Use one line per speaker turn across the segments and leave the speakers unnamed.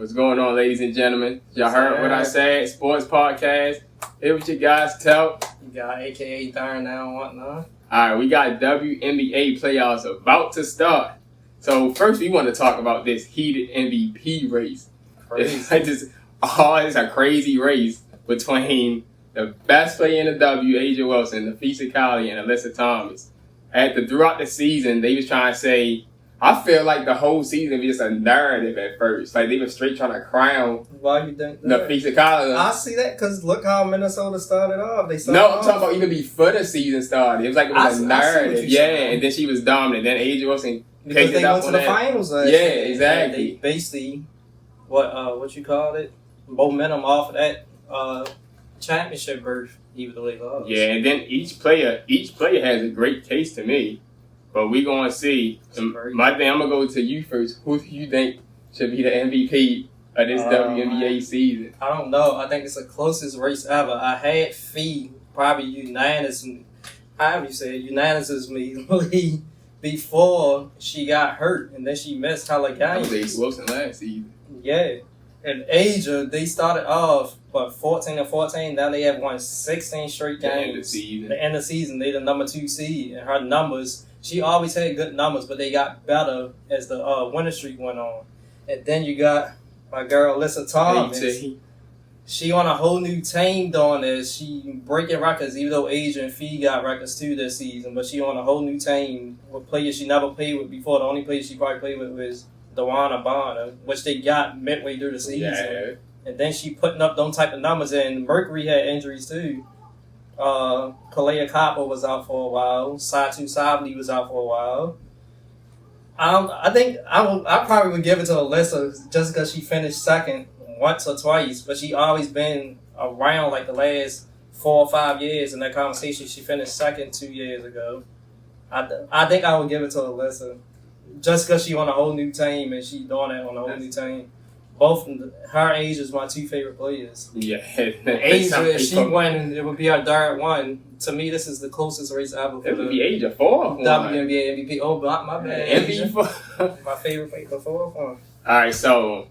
What's going on, ladies and gentlemen? Y'all heard what I said? Sports podcast. Here with your guys, Tell.
You got AKA Darn now and whatnot.
All right, we got WNBA playoffs about to start. So first, we want to talk about this heated MVP race. It's a crazy race between the best player in the W, Asia Wilson, Nafisa Collier, and Alyssa Thomas. Throughout the season, they was trying to say, I feel like the whole season was just a narrative at first. Like, they were straight trying to crown
Why you think that?
Nafisa Collier.
I see that because look how Minnesota started off. I'm
talking about even before the season started. It was like it was a narrative. Yeah, and then she was dominant. Then Asia Wilson
because they went to the finals.
Yeah, exactly.
They basically, what you call it, momentum off of that championship berth, even though they lost.
Yeah, and then each player has a great case to me. But we gonna see. My thing, I'm gonna go to you first. Who do you think should be the MVP of this WNBA season?
I don't know. I think it's the closest race ever. I had Fee probably unanimously before she got hurt, and then she missed hella games.
That was Wilson last season.
Yeah. And Asia, they started off, 14-14. Now they have won 16 straight games.
The
end of the season, they the number 2 seed. And her numbers, she always had good numbers, but they got better as the winning streak went on. And then you got my girl, Alyssa Thomas. She on a whole new team doing this. She breaking records, even though Asia and Fee got records too this season. But she on a whole new team with players she never played with before. The only player she probably played with was Dewana Bonner, which they got midway through the season.
Yeah.
And then she putting up them type of numbers, and Mercury had injuries too. Kalea Copper was out for a while. Satu Sabli was out for a while. I think I probably would give it to Alyssa just because she finished second once or twice, but she always been around like the last 4 or 5 years in that conversation. She finished second 2 years ago. I think I would give it to Alyssa. Just because she on a whole new team and she doing that on a whole new team. Both her and Asia is my 2 favorite players.
Yeah.
Asia, if she won, it would be our third one. To me, this is the closest race ever.
It would be Asia 4th.
WNBA MVP. Oh, my bad.
MVP.
My favorite player, the 4th one.
All right, so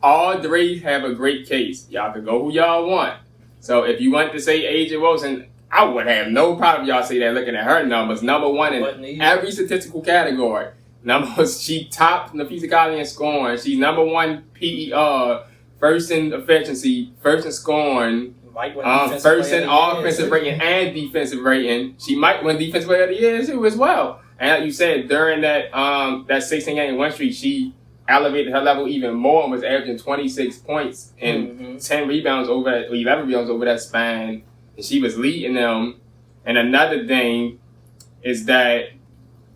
all 3 have a great case. Y'all can go who y'all want. So if you want to say Asia Wilson, I would have no problem y'all say that looking at her numbers. Number 1 in every statistical category. She topped Nafisa Collier in scoring. She's number 1 PER, first in efficiency, first in scoring, first in offensive rating and defensive rating. She might win defensive player of the year too as well. And like you said, during that 16-game win streak, she elevated her level even more and was averaging 26 points and 11 rebounds over that span. And she was leading them. And another thing is that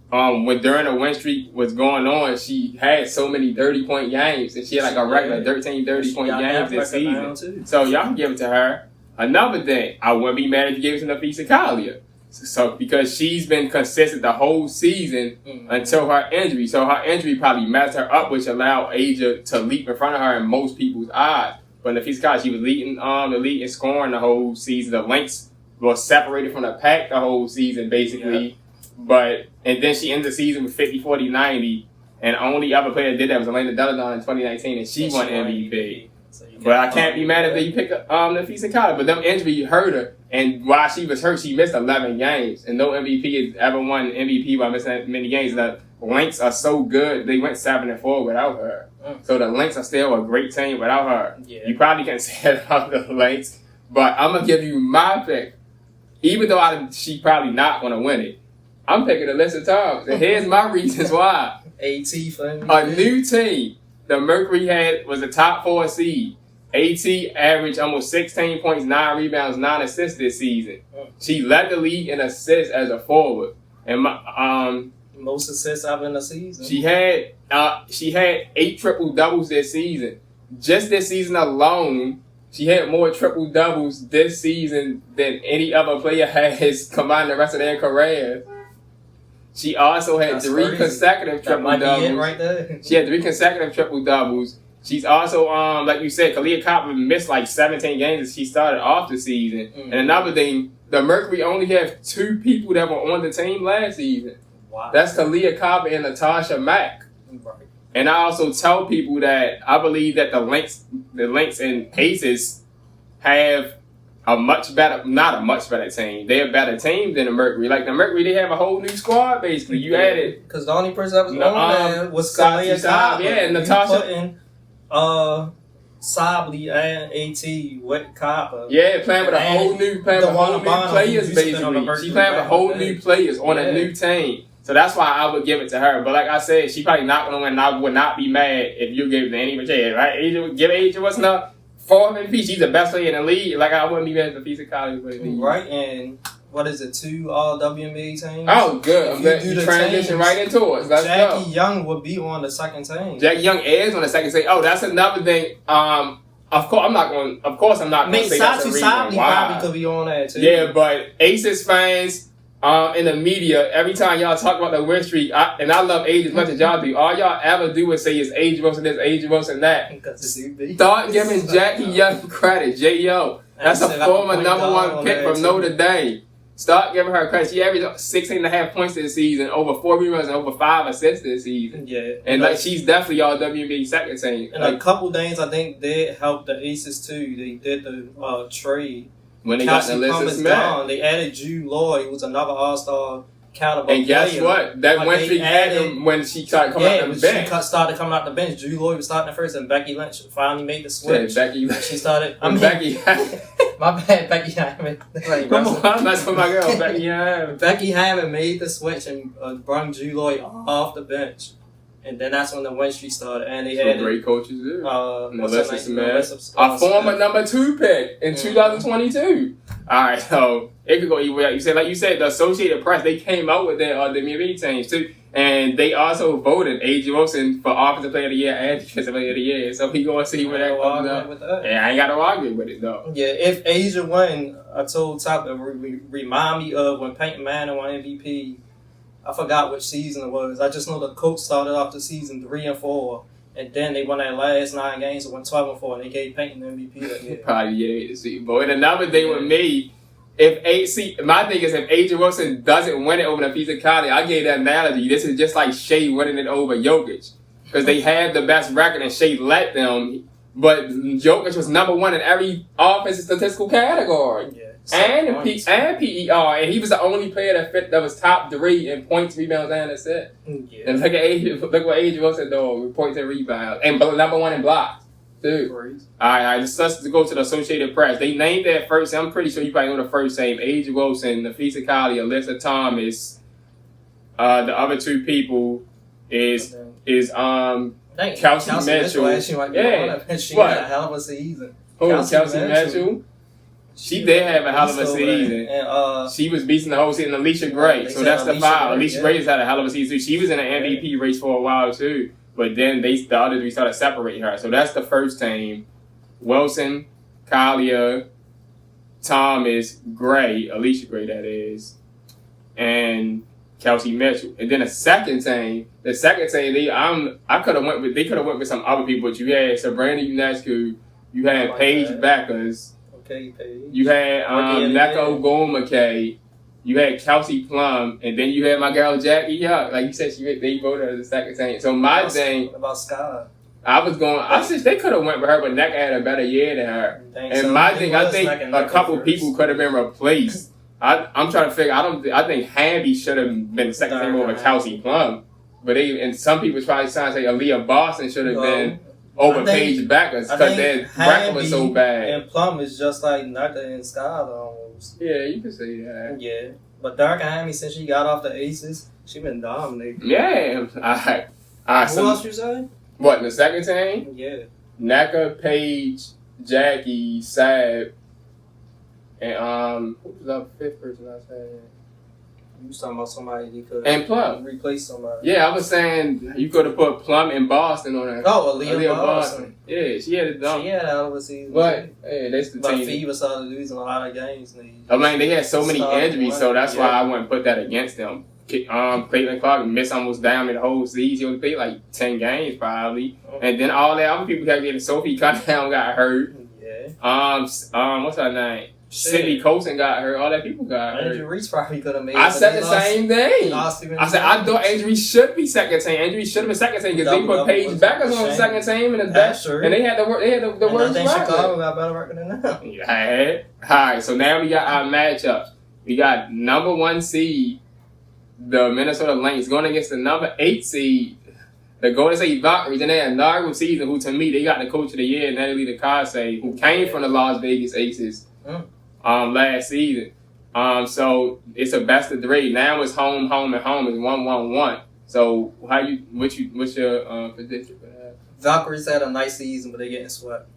when during the win streak was going on, she had so many 30-point games. And she had like a regular 13 30-point games this season. So y'all can give it to her. Another thing, I wouldn't be mad if you gave it to Nafisa Collier. So because she's been consistent the whole season until her injury. So her injury probably messed her up, which allowed Asia to leap in front of her in most people's eyes. But Nafisa Collier, she was leading the lead in scoring the whole season. The Lynx was separated from the pack the whole season, basically. Yeah. And then she ended the season with 50, 40, 90. And only other player that did that was Elena Deladon in 2019, and she won MVP. So but I can't be mad if you pick up Nafisa Collier. But them injury hurt her. And while she was hurt, she missed 11 games. And no MVP has ever won MVP by missing that many games. The Lynx are so good, they went 7-4 without her. So the Lynx are still a great team without her. Yeah. You probably can't say that about the Lynx. But I'm going to give you my pick. Even though she probably not going to win it. I'm picking Alyssa Thomas. And here's my reasons why.
AT for MVP.
A new team. The Mercury was a top 4 seed. AT averaged almost 16 points, 9 rebounds, 9 assists this season. She led the league in assists as a forward. And
most assists ever in the season.
She had 8 triple-doubles this season. Just this season alone, she had more triple-doubles this season than any other player has combined the rest of their career. She also had 3 consecutive triple-doubles.
Right there.
She had 3 consecutive triple-doubles. She's also, like you said, Kalea Copper missed like 17 games as she started off the season. And another thing, the Mercury only have 2 people that were on the team last season.
Wow.
That's Kalea Copper and Natasha Mack.
Right.
And I also tell people that I believe that the Lynx and Aces have a much better, not a much better team. They're a better team than the Mercury. Like the Mercury, they have a whole new squad basically. You added
because the only person that was on there was Kalea Cobb.
Yeah, and Natasha.
Putting, Sibley and AT with Copper.
Yeah, playing with a whole new players basically. She playing with a whole new players on a new team. So that's why I would give it to her. But like I said, she probably not going to win. I would not be mad if you gave it to any but right? Give Asia what's enough. 4 MVP. She's the best player in the league. Like I wouldn't be mad if the college would be.
Right, and what is it? 2 all WNBA teams.
Oh, good. I'm glad you transition right into it. Let's
Jackie
go.
Young would be on the second team.
Jackie Young is on the second team. Oh, that's another thing. Of course, I'm not going to say that's a reason why.
Probably could be on that too.
Yeah, but Aces fans. In the media, every time y'all talk about the win streak, and I love age as much as y'all do, all y'all ever do is say it's age Wilson this, age Wilson that. Start giving Jackie Young credit. J.O. That's a former #1 pick from Notre Dame. Start giving her credit. She averaged 16.5 points this season, over 4 rebounds, and over 5 assists this season.
Yeah.
And like she's definitely all WNBA second team.
And a couple games I think did help the Aces too. They did the trade.
When they got the Alyssa Smith.
Gone. They added Drew Lloyd, who was another all-star caliber player.
And guess what? That when she added when she started coming out the bench.
She started coming out the bench. Drew Lloyd was starting at first, and Becky Lynch finally made the switch.
Yeah, Becky Lynch.
She started.
Becky.
My bad, Becky Hammond.
Come on, that's for my girl, Becky Hammond.
Becky Hammond made the switch and brought Drew Lloyd off the bench. And then that's when the win streak started. And they had
great coaches there.
Alyssa Smith,
a former #2 pick in 2022. All right, so it could go either way. Like you said, the Associated Press, they came out with their WNBA teams too, and they also voted A.J. Wilson for Offensive Player of the Year and Defensive Player of the Year. So we gonna see where that comes up. Yeah, I ain't got to argue with it though.
Yeah, if Asia won, I told Top to remind me of when Peyton Manning won MVP. I forgot which season it was. I just know the Colts started off the season 3-4, and then they won their last 9 games and won 12-4, and they gave Peyton the MVP that year.
Probably gave the Super Bowl. And another thing with me, my thing is if A.J. Wilson doesn't win it over the physicality, I gave that analogy. This is just like Shea winning it over Jokic, because they had the best record and Shea let them. But Jokic was #1 in every offensive statistical category. Yeah. And PER, and he was the only player that was top 3 in points, rebounds, and assists. Yeah. And look what A.J. Wilson did with points and rebounds, and #1 in blocks too. All right, let's go to the Associated Press. They named that first. I'm pretty sure you probably know the first name: A.J. Wilson, Nafisa Colley, Alyssa Thomas. The other 2 people is Kelsey Mitchell.
She had a hell of a season.
Kelsey Mitchell. She did have a hell of a season. And, she was beating the whole season. Alicia Gray. So that's the 5. Alicia Gray has had a hell of a season too. She was in an MVP race for a while too. But then the other 3 started separating her. So that's the first team. Wilson, Kalia, Thomas, Gray, Alicia Gray that is, and Kelsey Mitchell. And then the second team, they could have went with some other people, but you had Sabrina Ionescu, you had Paige Beckers. You had Neko Gomake, you had Kelsey Plum, and then you had my girl Jackie Young. Like you said, they voted her as the second team. So my thing
about Scott,
I said they could have went with her, but Neko had a better year than her. And my thing, I think a couple people could have been replaced. I'm trying to figure. I think Hamby should have been the second team over Kelsey Plum, but and some people try to say Aaliyah Boston should have been over Paige Beckers because their record was so bad.
And Plum is just like Naka and Skyler almost.
Yeah, you can say that.
Yeah, but Dark Hammy, since she got off the Aces, she been dominating.
Yeah, all right.
Who else you say?
What, in the second team?
Yeah.
Naka, Paige, Jackie, Sab, and who was the 5th person I said?
You was talking about somebody you could
and Plum
replace somebody.
Yeah, I was saying you could have put Plum in Boston on that.
Oh, Aaliyah Boston.
Yeah, she had it done.
She had out of a season.
But yeah, that's the team.
But Fever started losing a lot of games.
I mean, they had so many injuries, so that's why I wouldn't put that against them. Caitlin Clark missed almost down the whole season. He only played like 10 games probably, and then all the other people kept getting. Sophie Cunningham got hurt.
Yeah.
What's her name? Sidney Colson got hurt. All that people got hurt.
Andrew Reese probably could have made it.
I said the same thing. I said I thought Andrew should be second team. Andrew should have been second team because they put Paige Beckers on the second team and the best, and they had the worst record.
Chicago got better record than them.
Yeah. All right, so now we got our matchup. We got number 1 seed, the Minnesota Lynx, going against the number 8 seed, the Golden State Valkyries. And they had Nargum season, who to me they got the coach of the year, Natalie DeCarse, who came from the Las Vegas Aces. Last season. So it's a best of 3. Now it's home, and home is 1-1-1. So what's your prediction for that?
Valkyries had a nice season, but they're getting swept.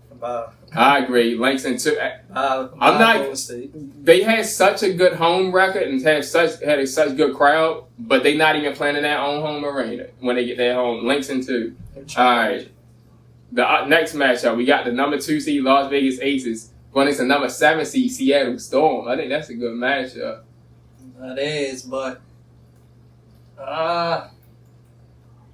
I agree. Lynx and 2. I'm not. They had such a good home record and had a such good crowd, but they not even playing in their own home arena when they get their home. Lynx and 2. All right. The next matchup, we got the number 2 seed Las Vegas Aces going against the number 7 seed Seattle Storm. I think that's a good matchup.
That is, but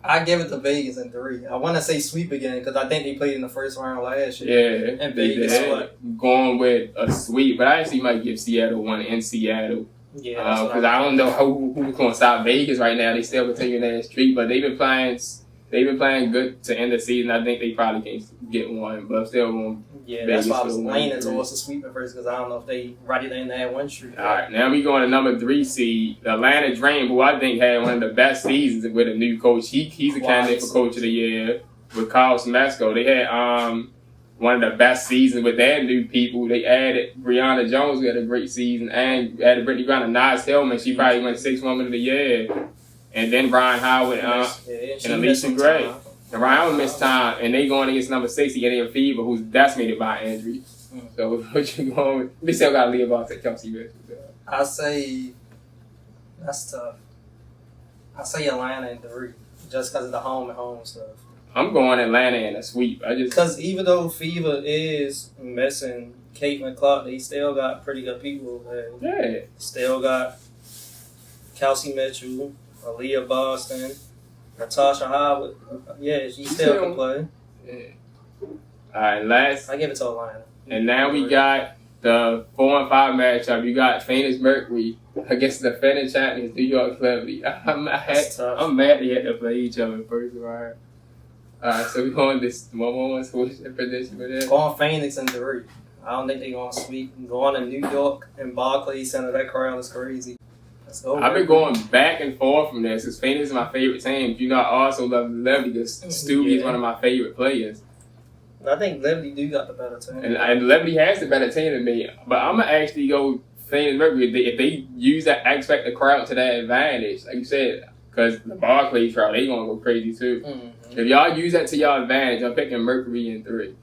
I give it to Vegas in 3. I want to say sweep again because I think they played in the first round last year.
Yeah,
and Vegas
going with a sweep, but I actually might give Seattle one in Seattle.
Yeah,
because I don't know who's going to stop Vegas right now. They still continuing their streak, but they've been playing good to end the season. I think they probably can get one, but I'm still going.
Yeah, that's why I was leaning towards the sweep at first because I don't know if they ready to end that one streak.
All right, now we going to number 3 seed, the Atlanta Dream, who I think had one of the best seasons with a new coach. He's a candidate for Coach of the Year with Kyle Smesco. They had one of the best seasons with their new people. They added Brianna Jones, who had a great season, and added Brittany Griner, Naz Hillman. She probably went 6th Woman of the Year, and then Brian Howard and Alicia Gray. And Ryan missed time, and they going against number 60, Indian Fever, who's decimated by injury. So what you going with? They still got to leave off at Kelsey Mitchell.
I say that's tough. I say Atlanta in 3, just because of the home and home stuff.
I'm going Atlanta in a sweep.
Because even though Fever is missing Kate McCloud, they still got pretty good people.
Yeah.
Still got Kelsey Mitchell, Aaliyah Boston. Natasha Howard, yeah, she still can play.
Yeah. All right,
I give it to Atlanta.
And now we got the 4 and 5 matchup. You got Phoenix Mercury against the defending champions New York Liberty. I'm mad they had to play each other in first round. All right, so we going this one. So what's your prediction for that?
Going Phoenix in 3. I don't think they're going to sweep. Going to New York and Barclays Center, that crowd is crazy.
I've been going back and forth from this because Phoenix is my favorite team. You know, I also love Liberty because Stubby is one of my favorite players.
I think Liberty do got the better team.
And Liberty has the better team than me. But I'm going to actually go Phoenix Mercury if they use that X Factor crowd to their advantage. Like you said, because the Barclays crowd, they going to go crazy too. Mm-hmm. If y'all use that to y'all advantage, I'm picking Mercury in 3.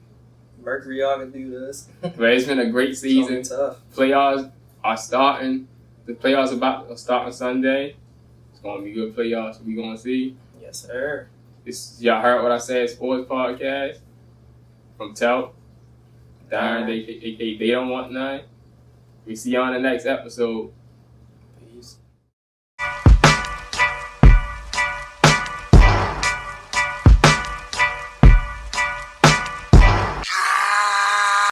Mercury, y'all can do this.
But it's been a great season.
Tough.
Playoffs are starting. The playoffs about to start on Sunday. It's going to be good playoffs. We going to see.
Yes, sir.
Y'all heard what I said, sports podcast from Telt. Darn, they don't want none. We see you on the next episode.